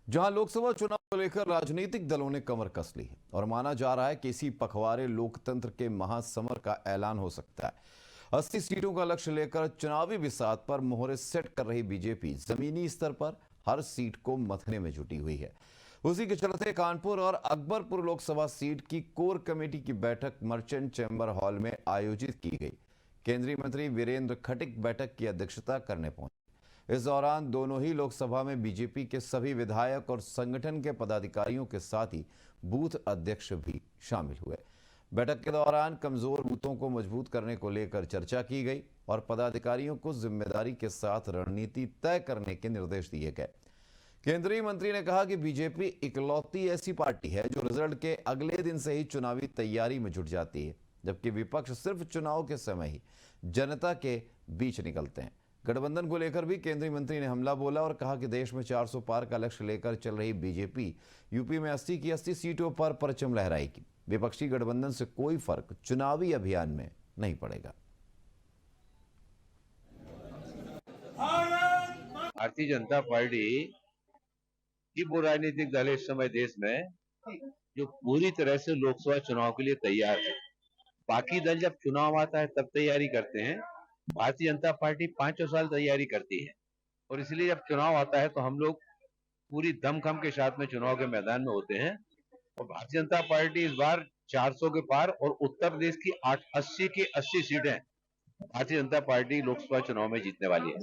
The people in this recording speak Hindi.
जहां लोकसभा चुनाव को लेकर राजनीतिक दलों ने कमर कस ली है और माना जा रहा है कि इसी पखवाड़े लोकतंत्र के महासमर का ऐलान हो सकता है। 80 सीटों का लक्ष्य लेकर चुनावी बिसात पर मोहरे सेट कर रही बीजेपी जमीनी स्तर पर हर सीट को मथने में जुटी हुई है। उसी के चलते कानपुर और अकबरपुर लोकसभा सीट की कोर कमेटी की बैठक मर्चेंट चैम्बर हॉल में आयोजित की गई। केंद्रीय मंत्री वीरेंद्र खटिक बैठक की अध्यक्षता करने पहुंचे। इस दौरान दोनों ही लोकसभा में बीजेपी के सभी विधायक और संगठन के पदाधिकारियों के साथ ही बूथ अध्यक्ष भी शामिल हुए। बैठक के दौरान कमजोर बूथों को मजबूत करने को लेकर चर्चा की गई और पदाधिकारियों को जिम्मेदारी के साथ रणनीति तय करने के निर्देश दिए गए। केंद्रीय मंत्री ने कहा कि बीजेपी इकलौती ऐसी पार्टी है जो रिजल्ट के अगले दिन से ही चुनावी तैयारी में जुट जाती है, जबकि विपक्ष सिर्फ चुनाव के समय ही जनता के बीच निकलते हैं। गठबंधन को लेकर भी केंद्रीय मंत्री ने हमला बोला और कहा कि देश में 400 पार का लक्ष्य लेकर चल रही बीजेपी यूपी में 80 की 80 सीटों पर परचम लहराएगी। विपक्षी गठबंधन से कोई फर्क चुनावी अभियान में नहीं पड़ेगा। भारतीय जनता पार्टी की वो राजनीतिक दल इस समय देश में जो पूरी तरह से लोकसभा चुनाव के लिए तैयार है। बाकी दल जब चुनाव आता है तब तैयारी करते हैं, भारतीय जनता पार्टी 5 साल तैयारी करती है और इसलिए जब चुनाव आता है तो हम लोग पूरी दमखम के साथ में चुनाव के मैदान में होते हैं। और भारतीय जनता पार्टी इस बार 400 के पार और उत्तर प्रदेश की 80 की 80 सीटें भारतीय जनता पार्टी लोकसभा चुनाव में जीतने वाली है।